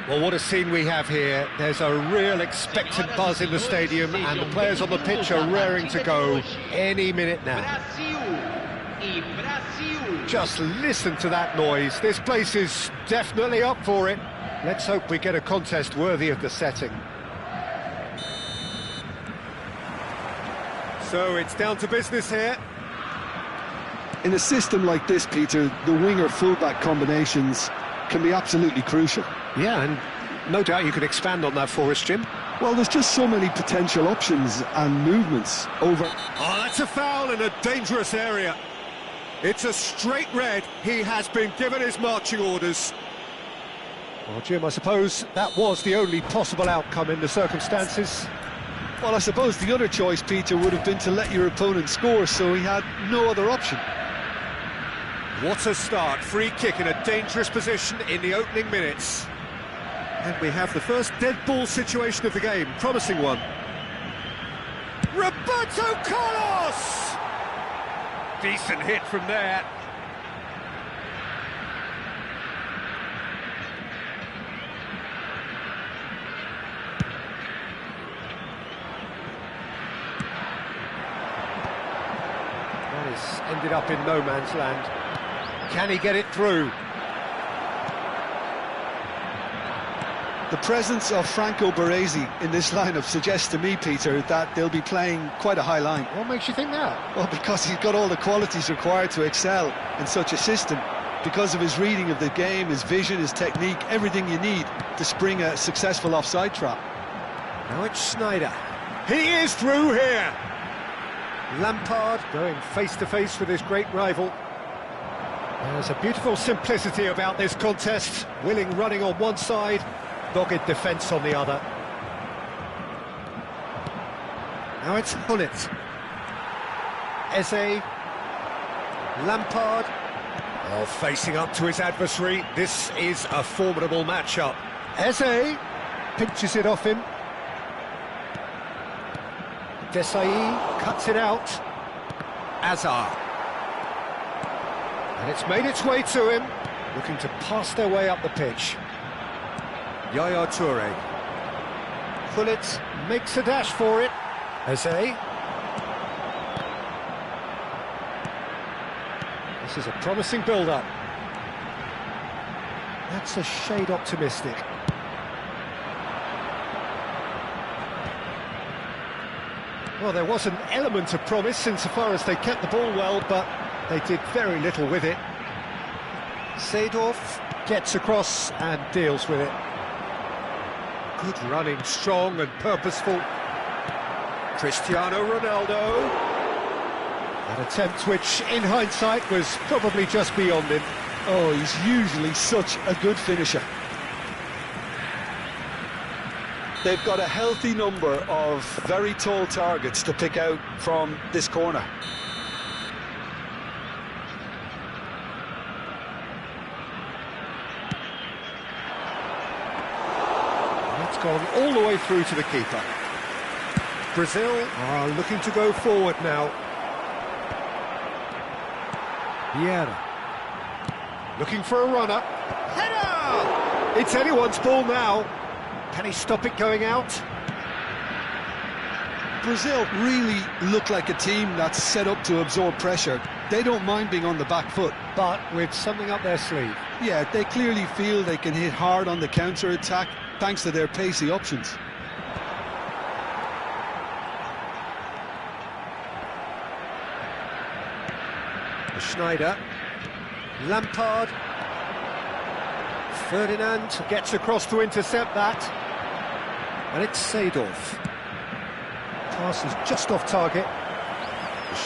Well, what a scene we have here. There's a real expectant buzz in the stadium, and the players on the pitch are raring to go any minute now. Just listen to that noise. This place is definitely up for it. Let's hope we get a contest worthy of the setting. So it's down to business here. In a system like this, Peter, the winger-fullback combinations can be absolutely crucial. Yeah, and no doubt you could expand on that for us, Jim. Well, there's just so many potential options and movements over... Oh, that's a foul in a dangerous area. It's a straight red. He has been given his marching orders. Well, Jim, I suppose that was the only possible outcome in the circumstances. Well, I suppose the other choice, Peter, would have been to let your opponent score, so he had no other option. What a start. Free kick in a dangerous position in the opening minutes. And we have the first dead ball situation of the game. Promising one. Roberto Carlos! Decent hit from there. That has ended up in no man's land. Can he get it through? The presence of Franco Baresi in this lineup suggests to me, Peter, that they'll be playing quite a high line. What makes you think that? Well, because he's got all the qualities required to excel in such a system. Because of his reading of the game, his vision, his technique, everything you need to spring a successful offside trap. Now it's Schneider. He is through here! Lampard going face-to-face with his great rival. There's a beautiful simplicity about this contest. Willing running on one side, dogged defence on the other. Now it's Gullit. Eze. Lampard. Oh, facing up to his adversary. This is a formidable matchup. Eze pinches it off him. Desailly cuts it out. Azar. And it's made its way to him, looking to pass their way up the pitch. Yaya Toure. Gullit makes a dash for it. Eze. This is a promising build-up. That's a shade optimistic. Well, there was an element of promise insofar as they kept the ball well, but they did very little with it. Seedorf gets across and deals with it. Good running, strong and purposeful. Cristiano Ronaldo. An attempt which, in hindsight, was probably just beyond him. Oh, he's usually such a good finisher. They've got a healthy number of very tall targets to pick out from this corner. It's gone all the way through to the keeper. Brazil are looking to go forward now. Vieira. Looking for a runner. Header! It's anyone's ball now. Can he stop it going out? Brazil really look like a team that's set up to absorb pressure. They don't mind being on the back foot. But with something up their sleeve. Yeah, they clearly feel they can hit hard on the counter-attack thanks to their pacey options. Schneider. Lampard. Ferdinand gets across to intercept that. And it's Seedorf. Pass is just off target.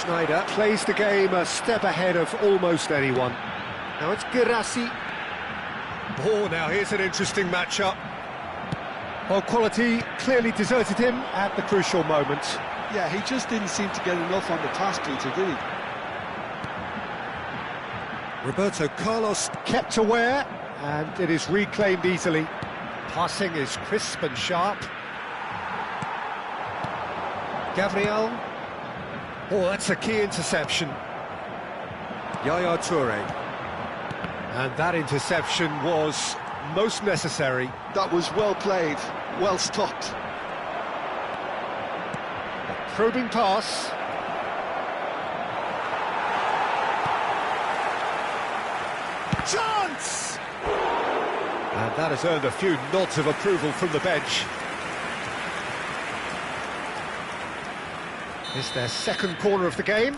Schneider plays the game a step ahead of almost anyone. Now it's Guirassy. Oh, now here's an interesting matchup. Well, quality clearly deserted him at the crucial moment. Yeah, he just didn't seem to get enough on the pass, Peter, did he? Roberto Carlos kept aware, and it is reclaimed easily. Passing is crisp and sharp. Gabriel. Oh, that's a key interception. Yaya Toure. And that interception was most necessary. That was well played, well stopped. A probing pass. Chance! And that has earned a few nods of approval from the bench. It's their second corner of the game.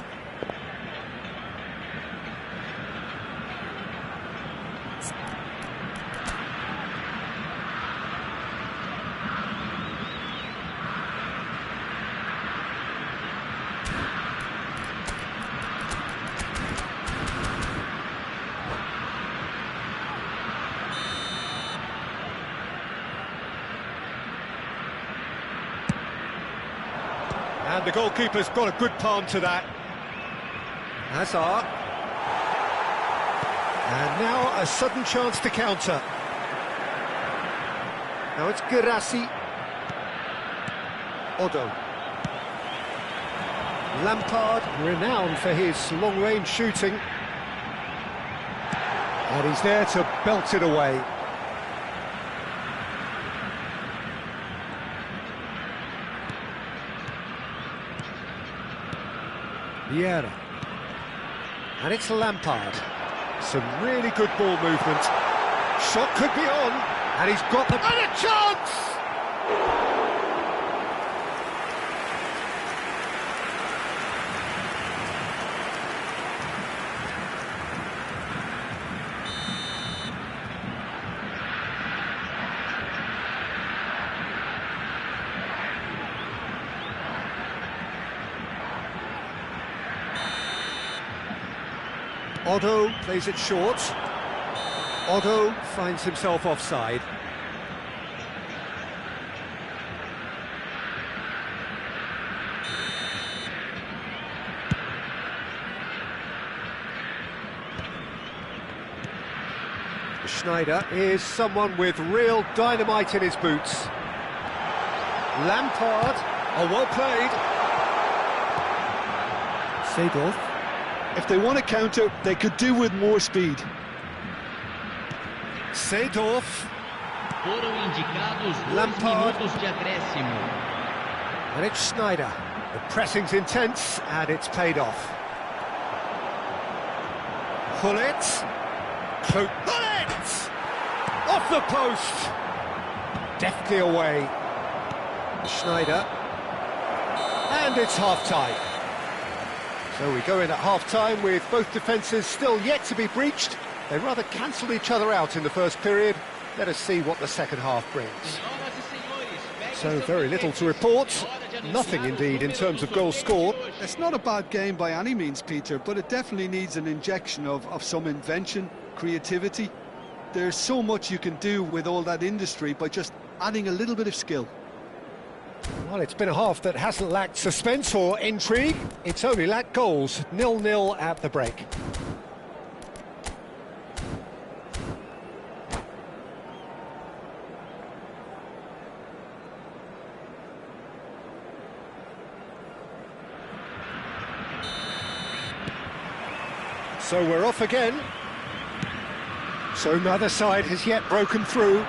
And the goalkeeper's got a good palm to that. Hazard. And now a sudden chance to counter. Now it's Guirassy. Odo. Lampard, renowned for his long-range shooting. And he's there to belt it away. Vieira. And it's Lampard. Some really good ball movement. Shot could be on, and he's got the... And a chance! Odo plays it short. Odo finds himself offside. Schneider is someone with real dynamite in his boots. Lampard, oh, well played. Seedorf. If they want to counter, they could do with more speed. Seedorf. Foram indicados 2 Lampard. minutos de acréscimo. And it's Schneider. The pressing's intense, and it's paid off. Gullit. Gullit! Off the post! Deftly away. Schneider. And it's half-time. So we go in at half-time with both defences still yet to be breached. They rather cancelled each other out in the first period. Let us see what the second half brings. So very little to report. Nothing indeed in terms of goals scored. It's not a bad game by any means, Peter, but it definitely needs an injection of some invention, creativity. There's so much you can do with all that industry by just adding a little bit of skill. Well, it's been a half that hasn't lacked suspense or intrigue. It's only lacked goals. 0-0 at the break. So we're off again. So neither side has yet broken through.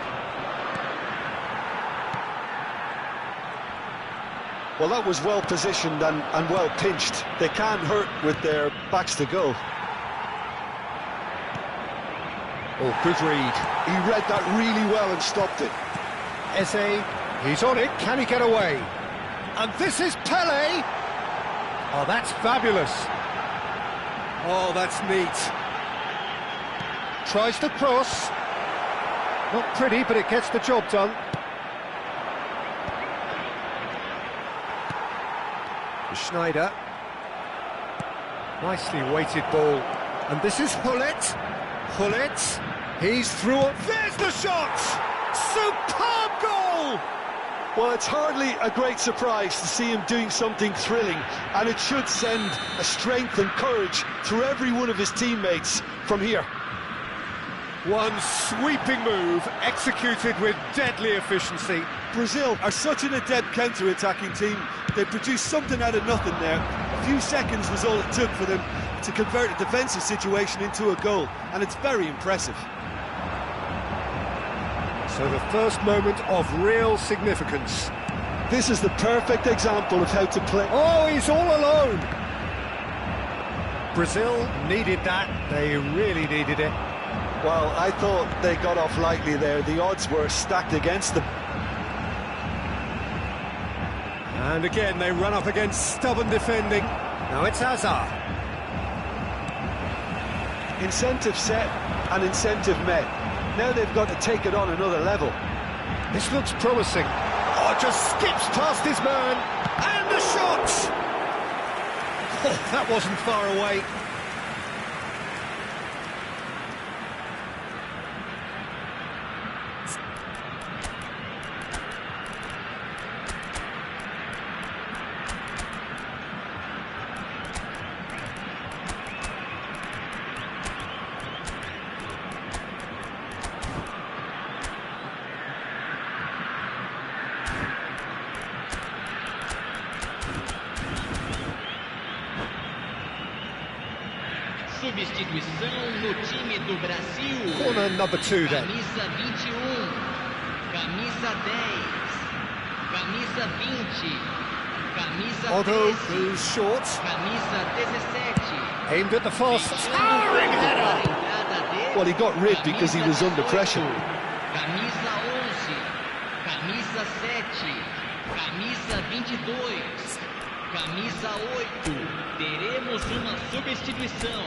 Well, that was well positioned and well pinched. They can't hurt with their backs to go. Oh, good read. He read that really well and stopped it. Eze, he's on it. Can he get away? And this is Pele. Oh, that's fabulous. Oh, that's neat. Tries to cross. Not pretty, but it gets the job done. Schneider. Nicely weighted ball. And this is Gullit. Gullit. He's through. There's the shot! Superb goal! Well, it's hardly a great surprise to see him doing something thrilling, and it should send a strength and courage through every one of his teammates from here. One sweeping move, executed with deadly efficiency. Brazil are such an adept counter-attacking team. They produced something out of nothing there. A few seconds was all it took for them to convert a defensive situation into a goal, and it's very impressive. So the first moment of real significance. This is the perfect example of how to play. Oh, he's all alone! Brazil needed that, they really needed it. Well, I thought they got off lightly there. The odds were stacked against them. And again, they run up against stubborn defending. Now it's Hazard. Incentive set and incentive met. Now they've got to take it on another level. This looks promising. Oh, just skips past his man. And the shot! Oh, that wasn't far away. Substituição no time do Brasil. Corner number 2 then. Camisa 21, camisa 10, camisa 20, camisa Otto 13, goes short. camisa 17. Aimed at the fast. Towering header! Well, he got rid because he was under pressure. Camisa 11, camisa 7, camisa 22, camisa 8. Teremos uma substituição.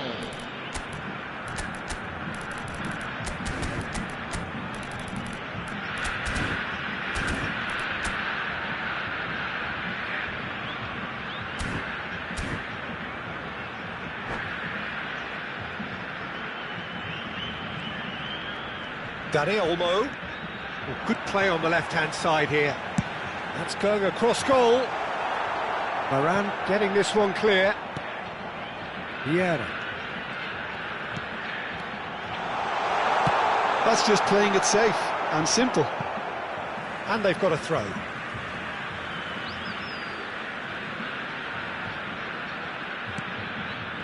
Dani Olmo. Well, good play on the left-hand side here. That's going across goal. Varane getting this one clear. Vieira. That's just playing it safe and simple. And they've got a throw.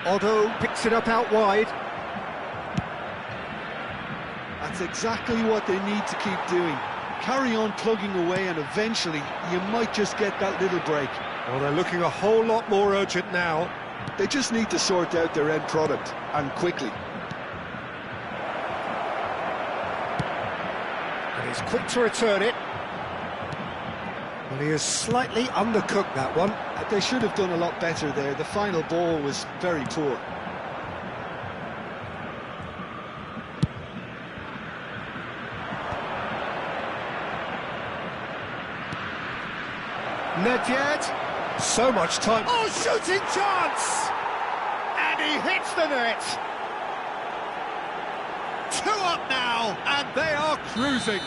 Otto picks it up out wide. That's exactly what they need to keep doing. Carry on plugging away and eventually you might just get that little break. Well, they're looking a whole lot more urgent now. They just need to sort out their end product, and quickly. And he's quick to return it. Well, he has slightly undercooked that one. They should have done a lot better there. The final ball was very poor. Nedved. So much time. Oh, shooting chance! And he hits the net. 2 up now, and they are cruising.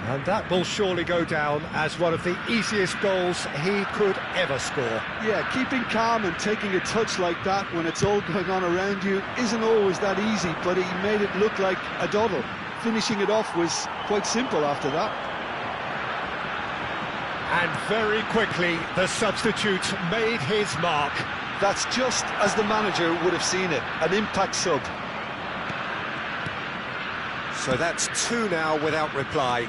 And that will surely go down as one of the easiest goals he could ever score. Yeah, keeping calm and taking a touch like that when it's all going on around you isn't always that easy, but he made it look like a doddle. Finishing it off was quite simple after that. And very quickly, the substitute made his mark. That's just as the manager would have seen it, an impact sub. So that's 2 now without reply.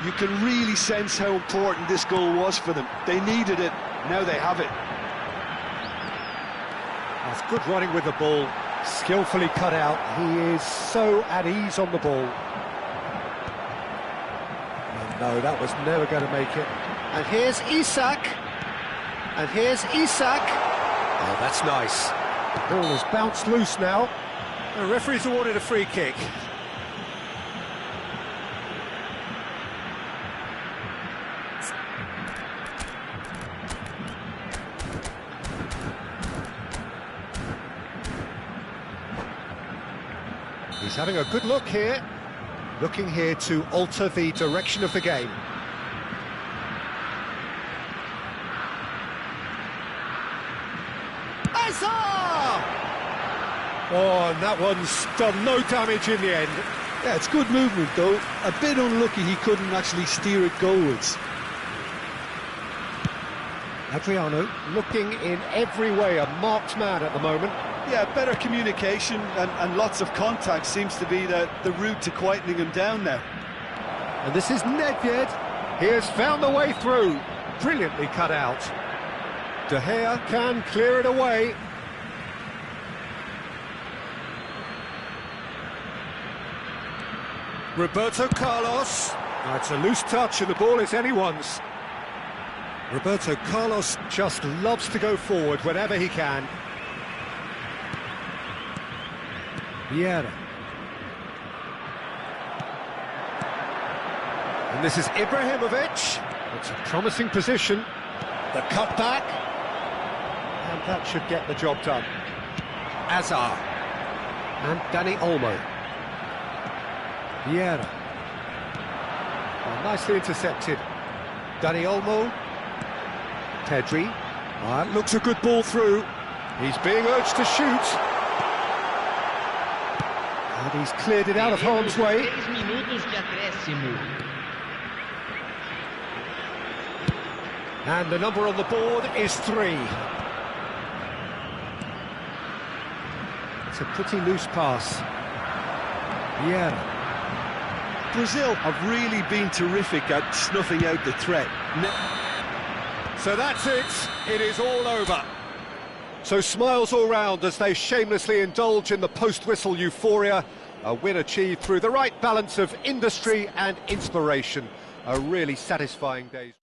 You can really sense how important this goal was for them. They needed it, now they have it. That's good running with the ball, skillfully cut out. He is so at ease on the ball. Oh, no, that was never going to make it. And here's Isak. And here's Isak. Oh, that's nice. The ball has bounced loose now. The referee's awarded a free kick. He's having a good look here. Looking here to alter the direction of the game. Oh, and that one's done no damage in the end. Yeah, it's good movement though. A bit unlucky he couldn't actually steer it goalwards. Adriano looking in every way a marked man at the moment. Yeah, better communication and lots of contact seems to be the route to quietening him down now. And this is Nedved. He has found the way through. Brilliantly cut out. De Gea can clear it away. Roberto Carlos. It's a loose touch and the ball is anyone's. Roberto Carlos just loves to go forward whenever he can. Vieira. And this is Ibrahimovic. It's a promising position. The cutback. And that should get the job done. Azar. And Dani Olmo. Vieira. Well, nicely intercepted. Dani Olmo. Pedri. That looks a good ball through. He's being urged to shoot. And he's cleared it out of harm's way. 6 minutos de acréscimo. And the number on the board is 3. It's a pretty loose pass. Vieira. Brazil have really been terrific at snuffing out the threat. So that's it. It is all over. So smiles all round as they shamelessly indulge in the post-whistle euphoria. A win achieved through the right balance of industry and inspiration. A really satisfying day.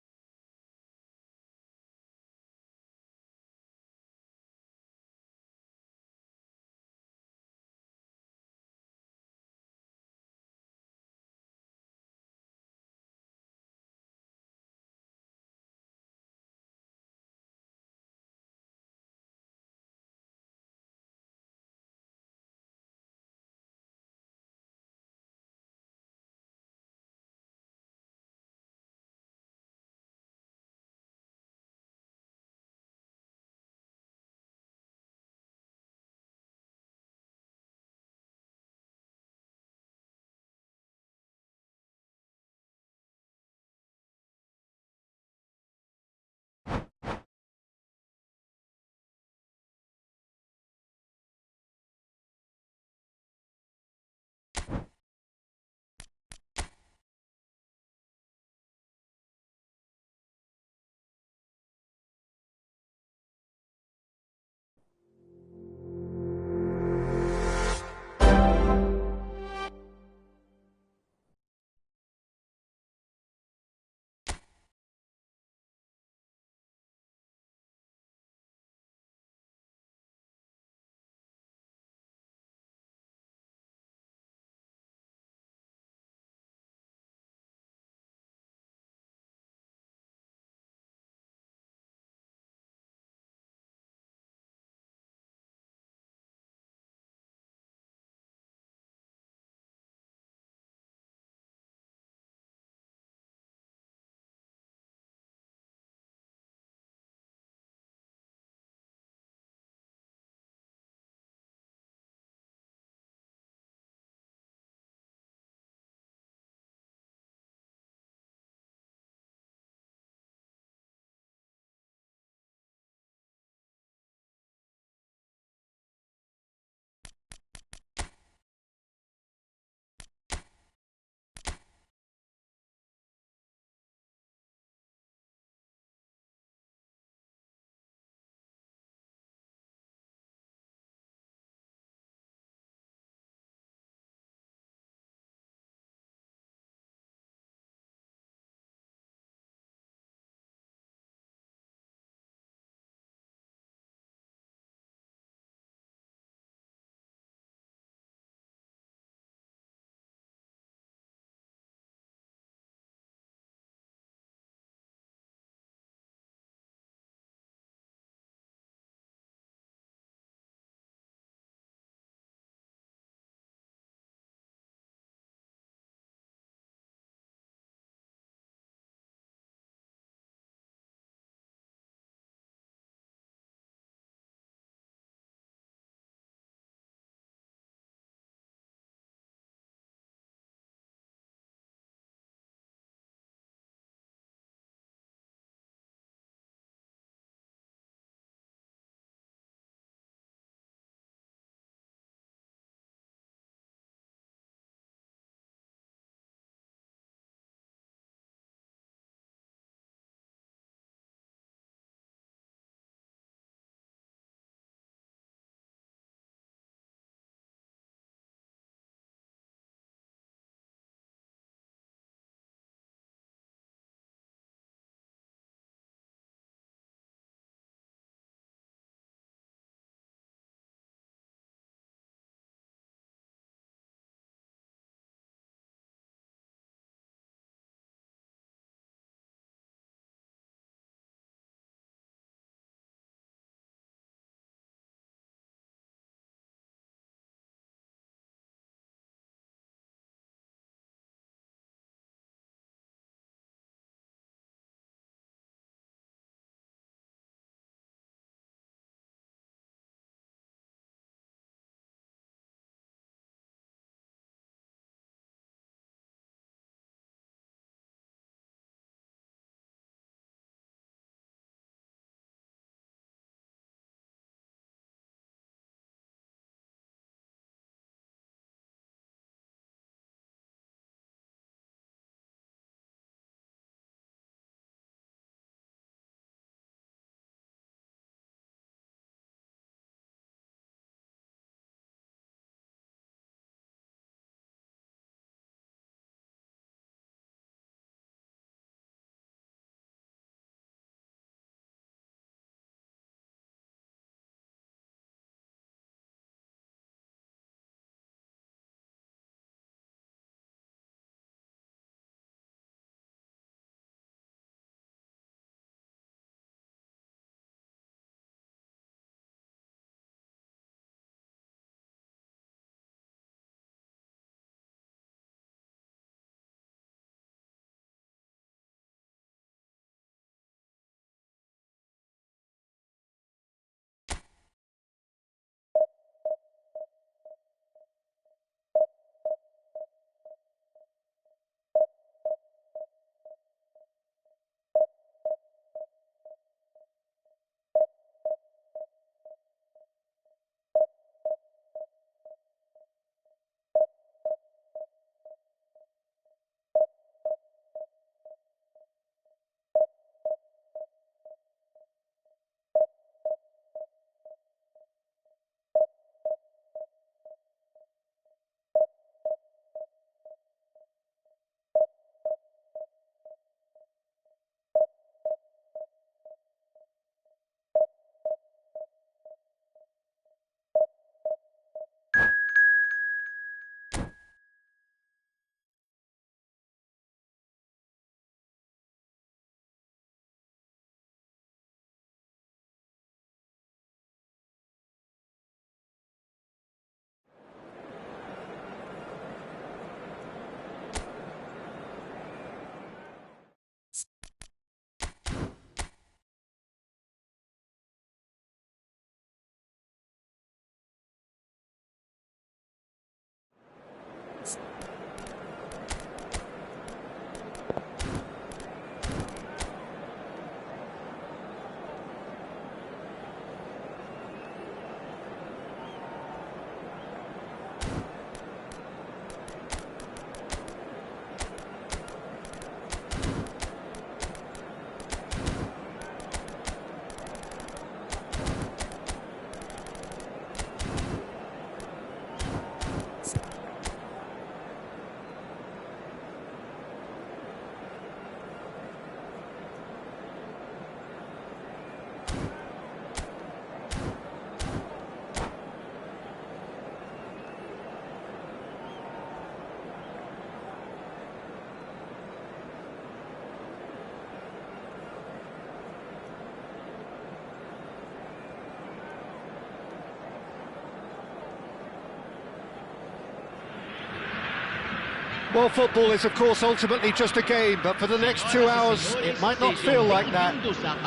Well, football is, of course, ultimately just a game, but for the next 2 hours, it might not feel like that.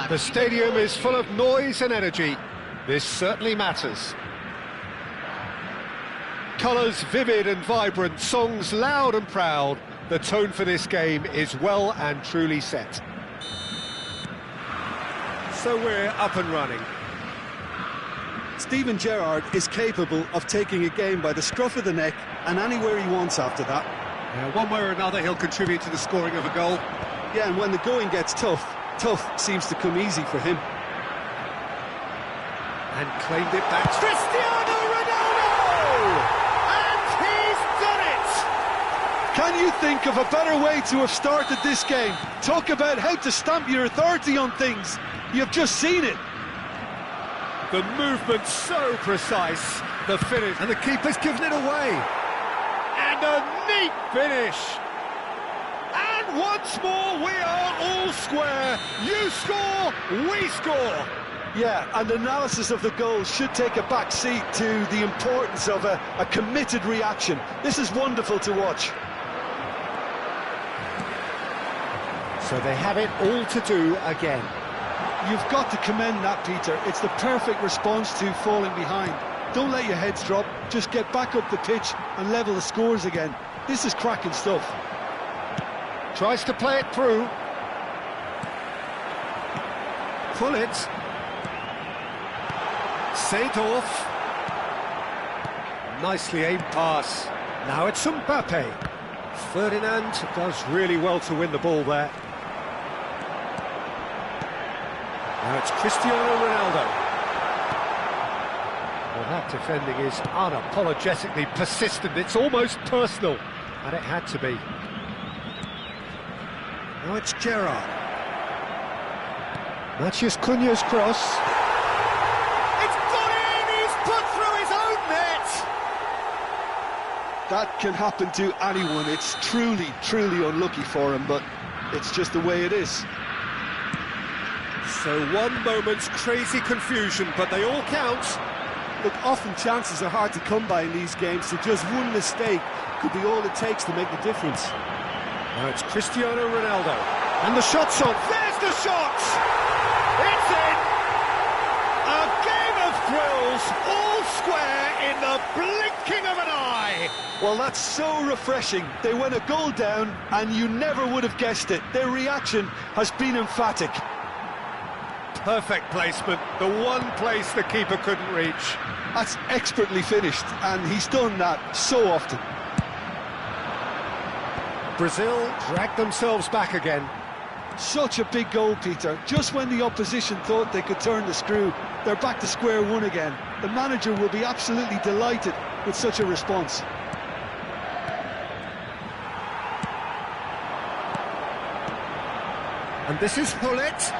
The stadium is full of noise and energy. This certainly matters. Colours vivid and vibrant, songs loud and proud. The tone for this game is well and truly set. So we're up and running. Steven Gerrard is capable of taking a game by the scruff of the neck and anywhere he wants after that. One way or another, he'll contribute to the scoring of a goal. Yeah, and when the going gets tough, tough seems to come easy for him. And claimed it back. Cristiano Ronaldo! And he's done it! Can you think of a better way to have started this game? Talk about how to stamp your authority on things. You've just seen it. The movement so precise, the finish, and the keeper's given it away. And a neat finish. And once more, we are all square. You score, we score. Yeah, and analysis of the goal should take a back seat to the importance of a committed reaction. This is wonderful to watch. So they have it all to do again. You've got to commend that, Peter. It's the perfect response to falling behind. Don't let your heads drop, just get back up the pitch and level the scores again. This is cracking stuff. Tries to play it through. Pull it. Seedorf. Nicely aimed pass. Now it's Mbappe. Ferdinand does really well to win the ball there. Now it's Cristiano Ronaldo. Well, that defending is unapologetically persistent. It's almost personal, and it had to be. Now it's Gerrard. Matheus Cunha's cross. It's gone in! He's put through his own net! That can happen to anyone. It's truly, truly unlucky for him, but it's just the way it is. So one moment's crazy confusion, but they all count. Look, often chances are hard to come by in these games, so just one mistake could be all it takes to make the difference. Now it's Cristiano Ronaldo. And the shot's on. There's the shot! It's in! A game of thrills, all square in the blinking of an eye. Well, that's so refreshing. They went a goal down, and you never would have guessed it. Their reaction has been emphatic. Perfect placement, the one place the keeper couldn't reach. That's expertly finished, and he's done that so often. Brazil dragged themselves back again. Such a big goal, Peter. Just when the opposition thought they could turn the screw, they're back to square one again. The manager will be absolutely delighted with such a response. And this is Hullet.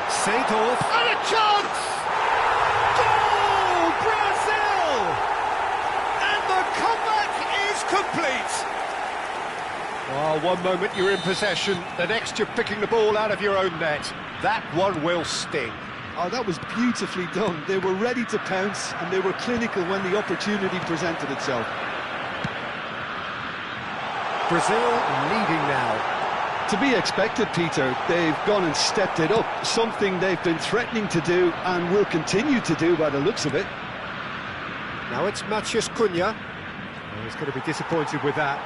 Seedorf. And a chance! Goal! Brazil! And the comeback is complete. Oh, one moment you're in possession, the next you're picking the ball out of your own net. That one will sting. Oh, that was beautifully done. They were ready to pounce, and they were clinical when the opportunity presented itself. Brazil leading now. To be expected, Peter. They've gone and stepped it up, something they've been threatening to do and will continue to do by the looks of it. Now it's Matheus Cunha. Oh, he's going to be disappointed with that.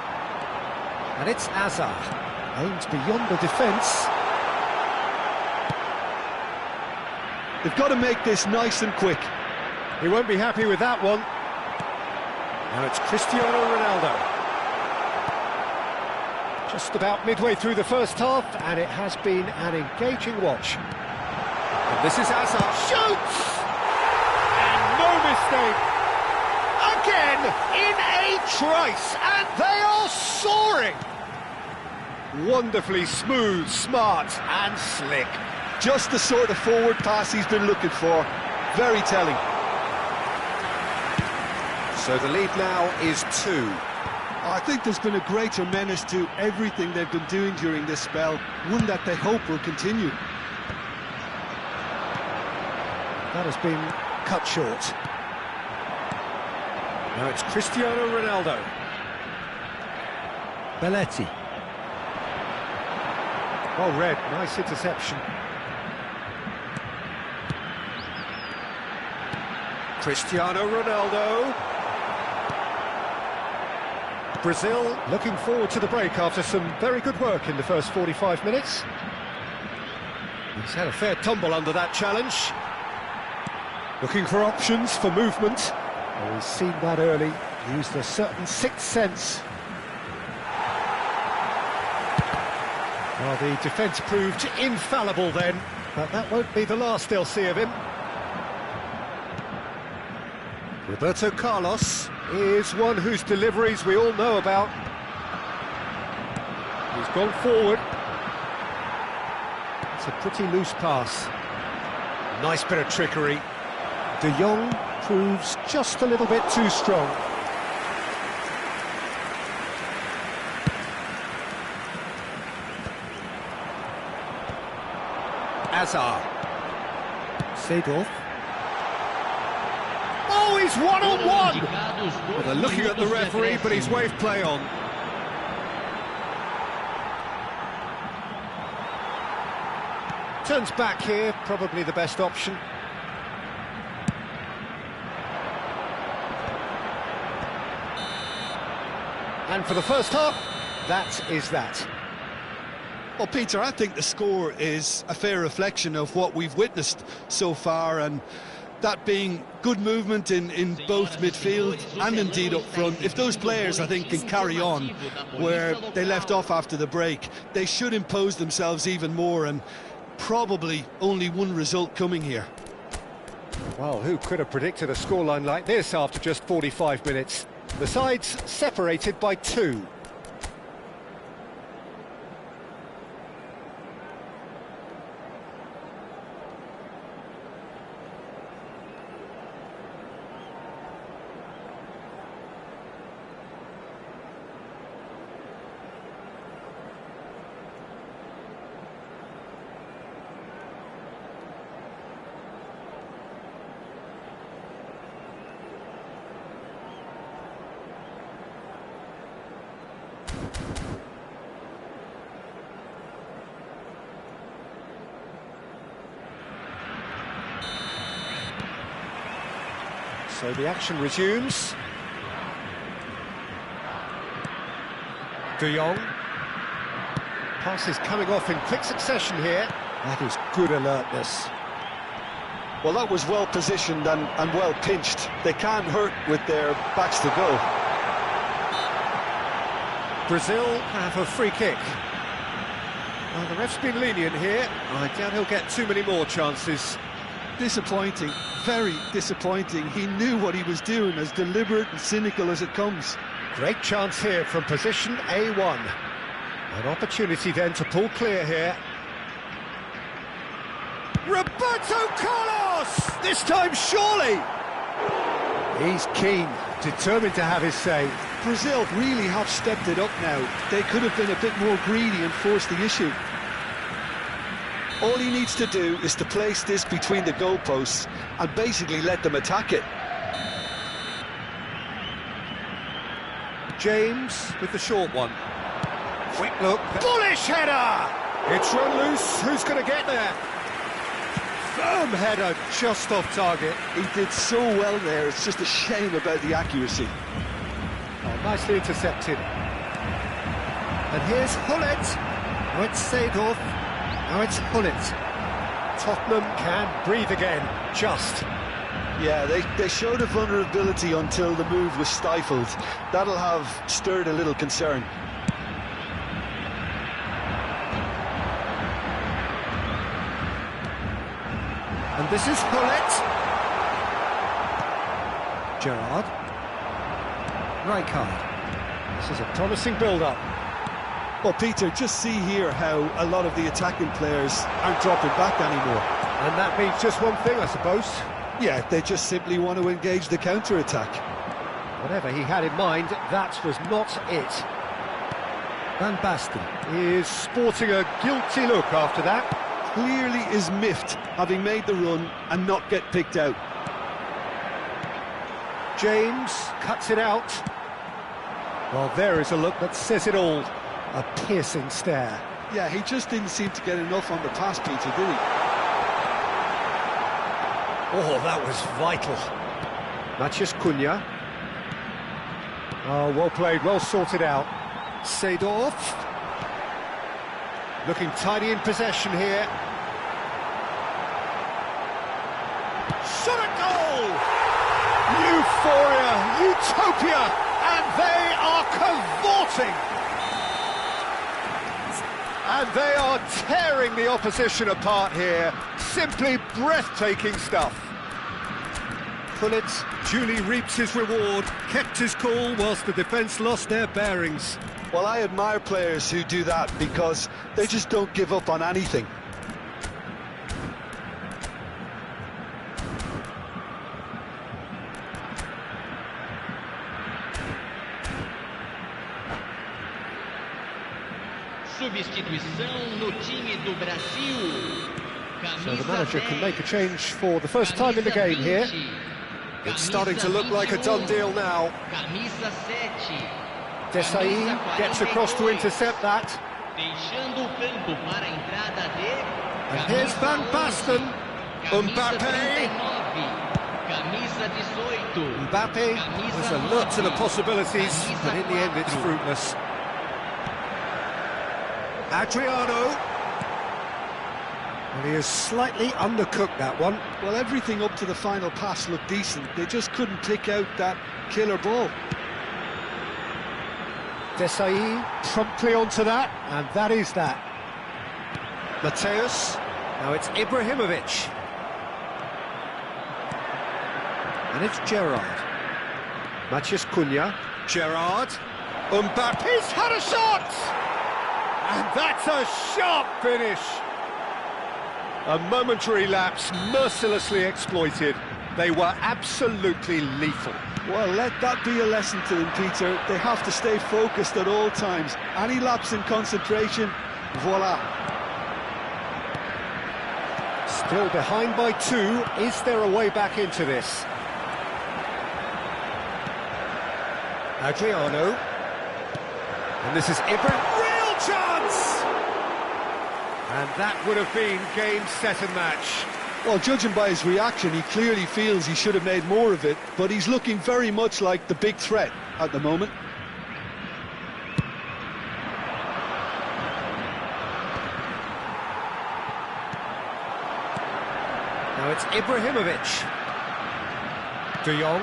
And it's Hazard. Aimed beyond the defence. They've got to make this nice and quick. He won't be happy with that one. Now it's Cristiano Ronaldo. Just about midway through the first half, and it has been an engaging watch. And this is Hazard. Shoots! And no mistake. Again, in a trice, and they are soaring. Wonderfully smooth, smart, and slick. Just the sort of forward pass he's been looking for. Very telling. So the lead now is 2. I think there's been a greater menace to everything they've been doing during this spell, one that they hope will continue. That has been cut short. Now it's Cristiano Ronaldo. Belletti. Well read, nice interception. Cristiano Ronaldo. Brazil looking forward to the break after some very good work in the first 45 minutes. He's had a fair tumble under that challenge. Looking for options for movement. Oh, he's seen that early, used a certain sixth sense. Well, the defence proved infallible then, but that won't be the last they'll see of him. Roberto Carlos is one whose deliveries we all know about. He's gone forward. It's a pretty loose pass. Nice bit of trickery. De Jong proves just a little bit too strong. Hazard. Seedorf. Oh, he's one-on-one! Well, they're looking at the referee, but he's waved play on. Turns back here, probably the best option. And for the first half, that is that. Well, Peter, I think the score is a fair reflection of what we've witnessed so far, and that being good movement in both midfield and indeed up front. If those players, I think, can carry on where they left off after the break, they should impose themselves even more, and probably only one result coming here. Well, who could have predicted a scoreline like this after just 45 minutes? The sides separated by 2. So the action resumes. De Jong. Passes coming off in quick succession here. That is good alertness. Well, that was well positioned and well pinched. They can't hurt with their backs to go. Brazil have a free kick. Well, the ref's been lenient here. I doubt he'll get too many more chances. Disappointing, very disappointing. He knew what he was doing, as deliberate and cynical as it comes. Great chance here from position A1. An opportunity then to pull clear here. Roberto Carlos! This time surely! He's keen, determined to have his say. Brazil really have stepped it up now. They could have been a bit more greedy and forced the issue. All he needs to do is to place this between the goalposts and basically let them attack it. James with the short one. Quick look. Bullish header! It's run loose. Who's going to get there? Firm header, just off target. He did so well there. It's just a shame about the accuracy. Oh, nicely intercepted. And here's Hullet. Now it's Seedorf. Now it's Hullet. Tottenham can breathe again, just. Yeah, they showed a vulnerability until the move was stifled. That'll have stirred a little concern. And this is Hullet. Gerrard. Rijkaard. This is a promising build-up. Well, Peter, just see here how a lot of the attacking players aren't dropping back anymore. And that means just one thing, I suppose. Yeah, they just simply want to engage the counter-attack. Whatever he had in mind, that was not it. Van Basten is sporting a guilty look after that. Clearly is miffed, having made the run and not get picked out. James cuts it out. Well, there is a look that says it all. A piercing stare. Yeah, he just didn't seem to get enough on the pass, Peter, did he? Oh, that was vital. Matías Cunha. Oh, well played, well sorted out. Seedorf. Looking tidy in possession here. Shot at goal! Euphoria, utopia, and they are cavorting! And they are tearing the opposition apart here. Simply breathtaking stuff. Gullit duly reaps his reward, kept his cool whilst the defence lost their bearings. Well, I admire players who do that because they just don't give up on anything. Substituição no time do Brasil. So the manager can make a change for the first time in the game here. It's starting to look like a done deal now. Camisa 7. Desailly gets across to intercept that. Deixando o campo para a entrada de. And here's Van Basten. Mbappé. Camisa 18. Mbappé was alert to the possibilities, but in the end it's fruitless. Adriano. And he has slightly undercooked that one. Well, everything up to the final pass looked decent. They just couldn't pick out that killer ball. Desailly promptly onto that, and that is that. Mateus. Now it's Ibrahimovic. And it's Gerrard. Matías Cunha. Gerrard. Mbappe's had a shot! And that's a sharp finish. A momentary lapse mercilessly exploited. They were absolutely lethal. Well, let that be a lesson to them, Peter. They have to stay focused at all times. Any lapse in concentration, voila. Still behind by 2. Is there a way back into this? Adriano. And this is Ibrahimovic. Real chance! And that would have been game, set and match. Well, judging by his reaction, he clearly feels he should have made more of it, but he's looking very much like the big threat at the moment. Now it's Ibrahimovic. De Jong.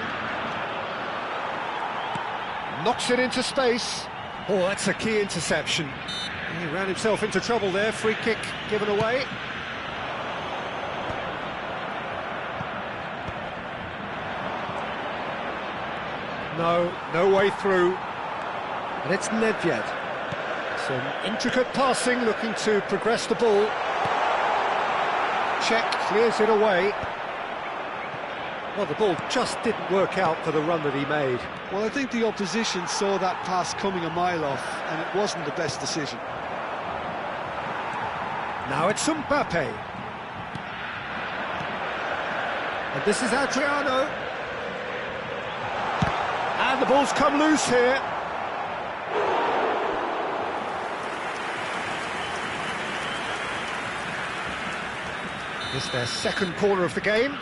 Knocks it into space. Oh, that's a key interception. He ran himself into trouble there. Free kick given away. No way through. And it's Nedved. Some intricate passing, looking to progress the ball. Check clears it away. Well, the ball just didn't work out for the run that he made. Well, I think the opposition saw that pass coming a mile off, and it wasn't the best decision. Now it's Mbappé. And this is Adriano. And the ball's come loose here. This is their second corner of the game.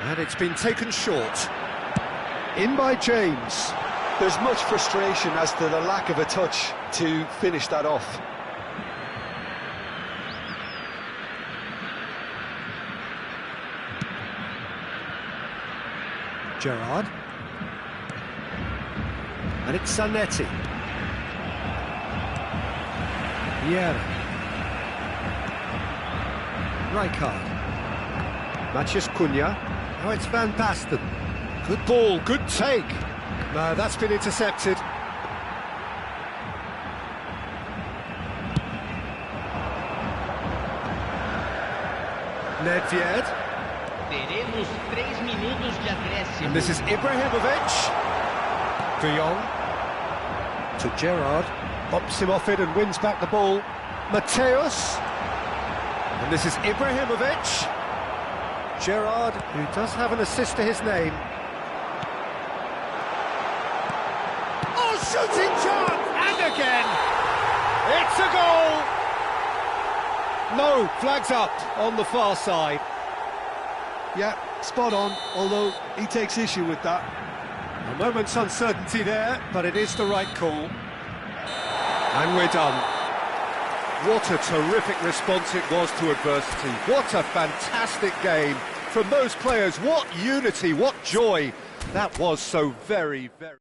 And it's been taken short. In by James. There's much frustration as to the lack of a touch to finish that off. Gerrard. And it's Zanetti. Vieira. Rijkaard. Matías Cunha. Now it's Van Basten. Good ball, good take. No, that's been intercepted. Nedved. Teremos 3 minutos de acréscimo. And this is Ibrahimovic. De Jong. To Gerrard. Bops him off it and wins back the ball. Mateus. And this is Ibrahimovic. Gerrard, who does have an assist to his name. Oh, shooting chance! And again! It's a goal! No, flags up on the far side. Yeah, spot on, although he takes issue with that. A moment's uncertainty there, but it is the right call. And we're done. What a terrific response it was to adversity. What a fantastic game from those players. What unity, what joy. That was so very, very...